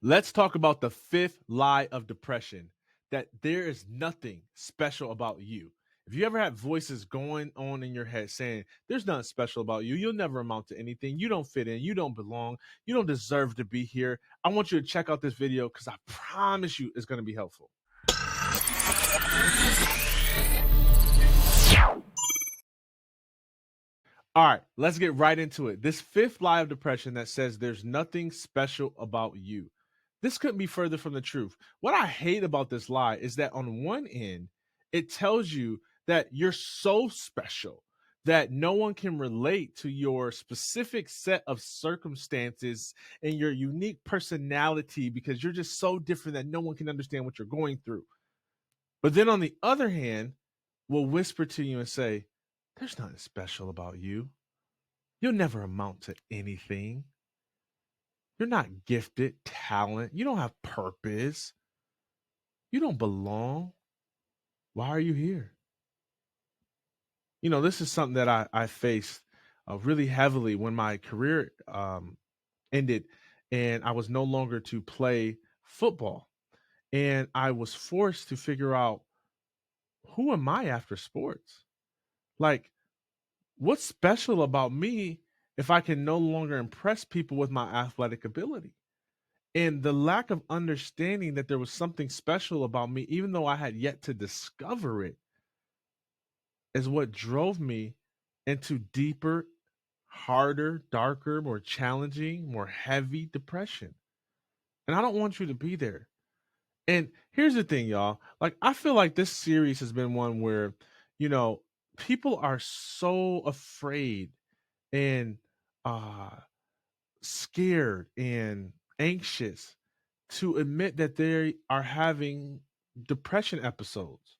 Let's talk about the fifth lie of depression, that there is nothing special about you. If you ever had voices going on in your head saying, there's nothing special about you, you'll never amount to anything, you don't fit in, you don't belong, you don't deserve to be here, I want you to check out this video because I promise you it's going to be helpful. All right, let's get right into it. This fifth lie of depression that says there's nothing special about you. This couldn't be further from the truth. What I hate about this lie is that on one end, it tells you that you're so special that no one can relate to your specific set of circumstances and your unique personality because you're just so different that no one can understand what you're going through. But then on the other hand, will whisper to you and say, there's nothing special about you. You'll never amount to anything. You're not gifted, talent. You don't have purpose. You don't belong. Why are you here? You know, this is something that I faced really heavily when my career ended and I was no longer to play football. And I was forced to figure out, who am I after sports? Like, what's special about me if I can no longer impress people with my athletic ability? And the lack of understanding that there was something special about me, even though I had yet to discover it, is what drove me into deeper, harder, darker, more challenging, more heavy depression. And I don't want you to be there. And here's the thing, y'all. Like, I feel like this series has been one where, you know, people are so afraid and scared and anxious to admit that they are having depression episodes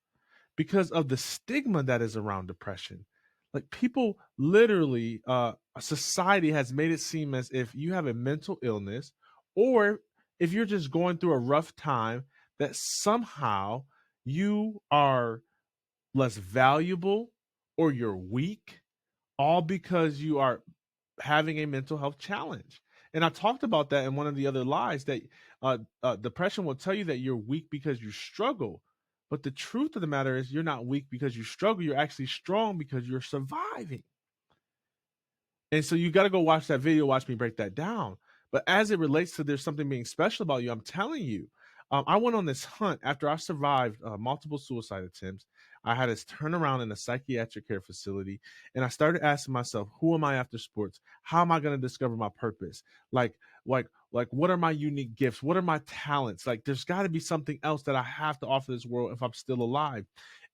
because of the stigma that is around depression. Like, people literally, society has made it seem as if you have a mental illness, or if you're just going through a rough time, that somehow you are less valuable or you're weak, all because you are having a mental health challenge. And I talked about that in one of the other lies, that depression will tell you that you're weak because you struggle. But the truth of the matter is, you're not weak because you struggle. You're actually strong because you're surviving. And so you got to go watch that video, watch me break that down. But as it relates to there's something being special about you, I'm telling you, I went on this hunt after I survived multiple suicide attempts. I had this turnaround in a psychiatric care facility, and I started asking myself, who am I after sports? How am I going to discover my purpose? Like, what are my unique gifts? What are my talents? Like, there's got to be something else that I have to offer this world if I'm still alive.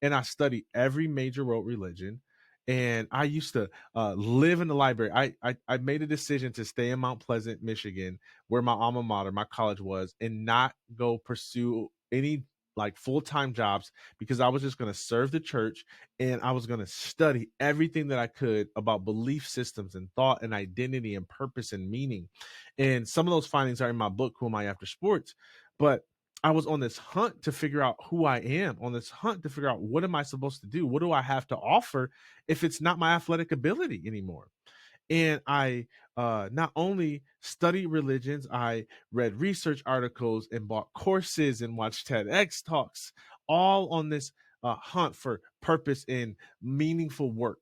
And I studied every major world religion. And I used to live in the library. I made a decision to stay in Mount Pleasant, Michigan, where my alma mater, my college was, and not go pursue any like full-time jobs, because I was just going to serve the church, and I was going to study everything that I could about belief systems and thought and identity and purpose and meaning. And some of those findings are in my book, Who Am I After Sports? But I was on this hunt to figure out who I am, on this hunt to figure out, what am I supposed to do? What do I have to offer if it's not my athletic ability anymore? And I not only studied religions, I read research articles and bought courses and watched TEDx talks, all on this hunt for purpose and meaningful work.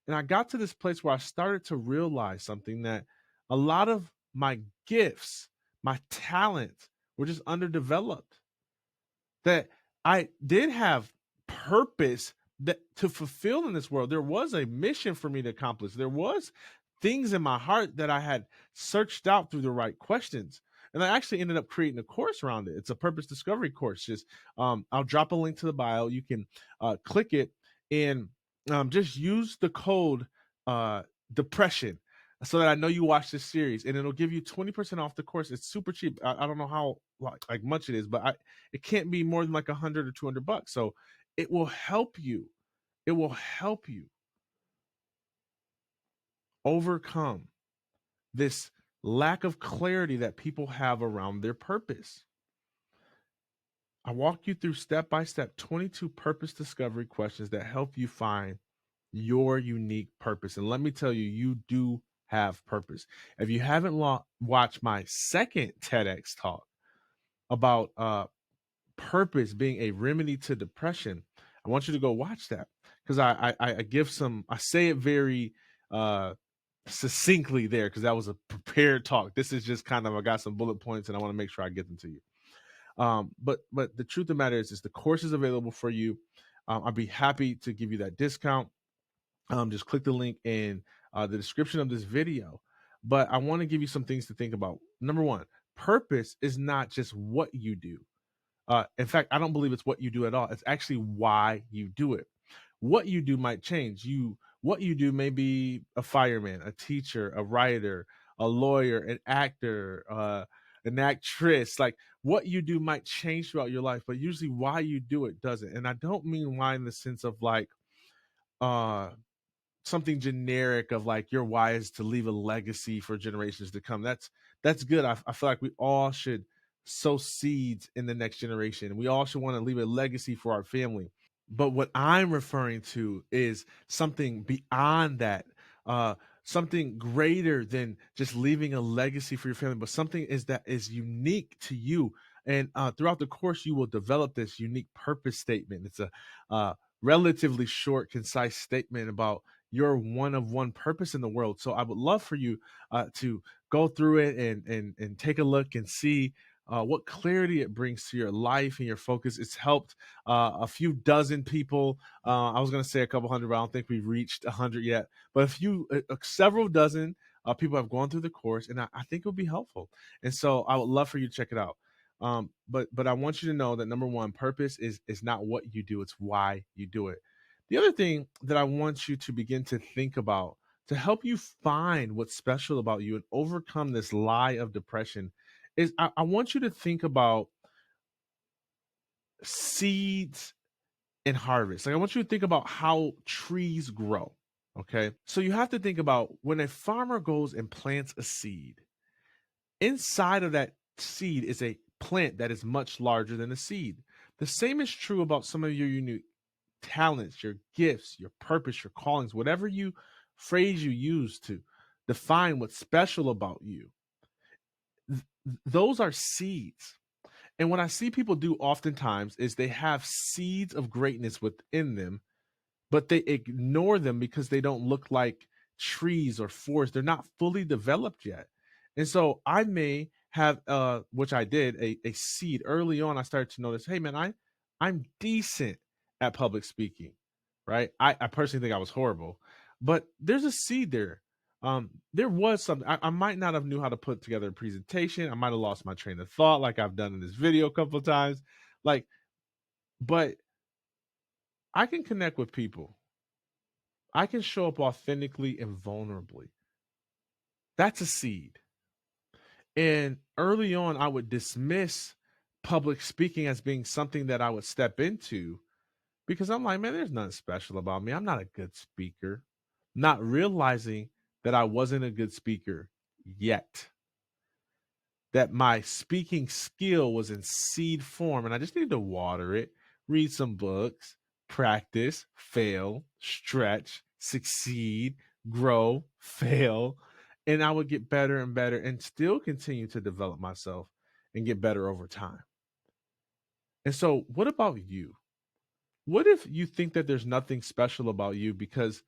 And I got to this place where I started to realize something, that a lot of my gifts, my talent, were just underdeveloped. That I did have purpose that to fulfill in this world. There was a mission for me to accomplish. There was things in my heart that I had searched out through the right questions. And I actually ended up creating a course around it. It's a purpose discovery course. Just I'll drop a link to the bio. You can click it and just use the code depression, so that I know you watch this series, and it'll give you 20% off the course. It's super cheap. I don't know how like much it is, but it can't be more than like $100 or $200. So it will help you. It will help you overcome this lack of clarity that people have around their purpose. I walk you through step by step 22 purpose discovery questions that help you find your unique purpose. And let me tell you, you do have purpose. If you haven't watched my second TEDx talk about purpose being a remedy to depression, I want you to go watch that, because I give some, I say it very succinctly there, because that was a prepared talk. This is just kind of, I got some bullet points and I want to make sure I get them to you. But the truth of the matter is the course is available for you. I'd be happy to give you that discount. Just click the link in the description of this video. But I want to give you some things to think about. Number one, purpose is not just what you do. In fact, I don't believe it's what you do at all. It's actually why you do it. What you do might change. What you do may be a fireman, a teacher, a writer, a lawyer, an actor, an actress. Like, what you do might change throughout your life, but usually why you do it doesn't. And I don't mean why in the sense of like something generic of like your why is to leave a legacy for generations to come. That's good. I feel like we all should sow seeds in the next generation. We all should want to leave a legacy for our family. But what I'm referring to is something beyond that, uh, something greater than just leaving a legacy for your family, but something is that is unique to you. And throughout the course, you will develop this unique purpose statement. It's a relatively short, concise statement about your one of one purpose in the world. So I would love for you to go through it and take a look and see what clarity it brings to your life and your focus. It's helped a few dozen people. I was going to say a couple hundred, but I don't think we've reached 100 yet. But several dozen people have gone through the course, and I think it will be helpful. And so I would love for you to check it out. But I want you to know that number one, purpose is not what you do; it's why you do it. The other thing that I want you to begin to think about to help you find what's special about you and overcome this lie of depression is I want you to think about seeds and harvest. Like, I want you to think about how trees grow. Okay. So you have to think about when a farmer goes and plants a seed, inside of that seed is a plant that is much larger than the seed. The same is true about some of your unique talents, your gifts, your purpose, your callings, whatever you phrase you use to define what's special about you. Those are seeds. And what I see people do oftentimes is they have seeds of greatness within them, but they ignore them because they don't look like trees or forests. They're not fully developed yet. And so I may have, which I did, a seed early on. I started to notice, hey man, I'm decent at public speaking, right? I personally think I was horrible, but there's a seed there. There was something. I might not have knew how to put together a presentation. I might have lost my train of thought, like I've done in this video a couple of times. Like, but I can connect with people. I can show up authentically and vulnerably. That's a seed. And early on, I would dismiss public speaking as being something that I would step into because I'm like, man, there's nothing special about me. I'm not a good speaker. Not realizing that I wasn't a good speaker yet, that my speaking skill was in seed form and I just needed to water it, read some books, practice, fail, stretch, succeed, grow, fail, and I would get better and better and still continue to develop myself and get better over time. And so, what about you? What if you think that there's nothing special about you because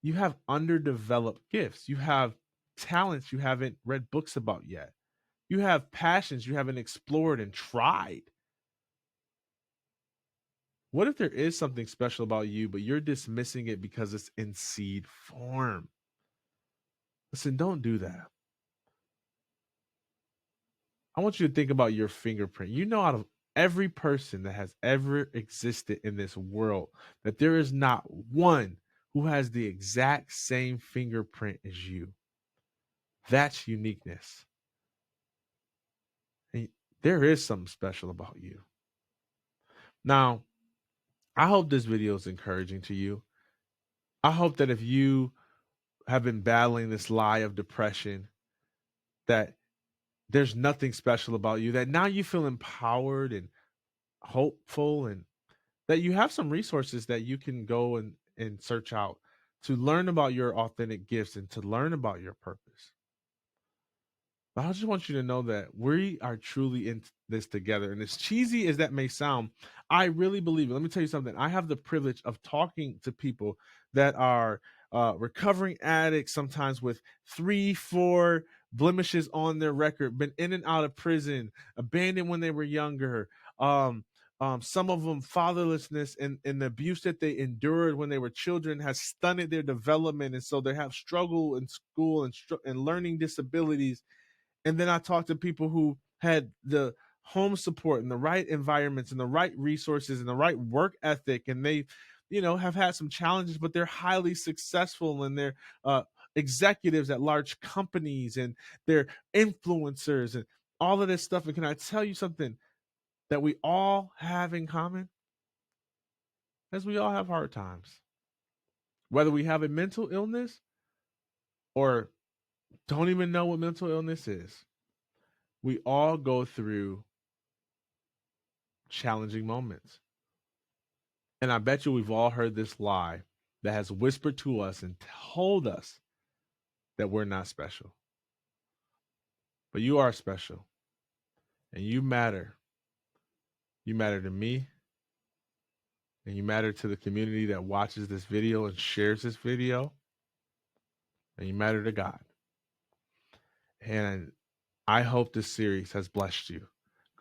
you have underdeveloped gifts? You have talents you haven't read books about yet. You have passions you haven't explored and tried. What if there is something special about you, but you're dismissing it because it's in seed form? Listen, don't do that. I want you to think about your fingerprint. You know, out of every person that has ever existed in this world, that there is not one who has the exact same fingerprint as you. That's uniqueness. And there is something special about you. Now, I hope this video is encouraging to you. I hope that if you have been battling this lie of depression, that there's nothing special about you, that now you feel empowered and hopeful, and that you have some resources that you can go and search out to learn about your authentic gifts and to learn about your purpose. But I just want you to know that we are truly in this together. And as cheesy as that may sound, I really believe it. Let me tell you something. I have the privilege of talking to people that are recovering addicts, sometimes with 3-4 blemishes on their record, been in and out of prison, abandoned when they were younger. Some of them fatherlessness and the abuse that they endured when they were children has stunted their development. And so they have struggle in school and learning disabilities. And then I talked to people who had the home support and the right environments and the right resources and the right work ethic, and they, have had some challenges, but they're highly successful, and they're executives at large companies, and they're influencers and all of this stuff. And can I tell you something that we all have in common? As we all have hard times, whether we have a mental illness or don't even know what mental illness is. We all go through challenging moments. And I bet you we've all heard this lie that has whispered to us and told us that we're not special. But you are special. And you matter. You matter to me. And you matter to the community that watches this video and shares this video. And you matter to God. And I hope this series has blessed you.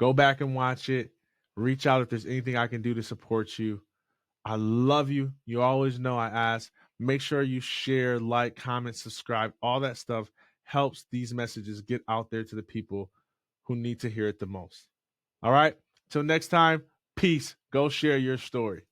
Go back and watch it. Reach out if there's anything I can do to support you. I love you. You always know I ask. Make sure you share, like, comment, subscribe. All that stuff helps these messages get out there to the people who need to hear it the most. All right. Till next time, peace. Go share your story.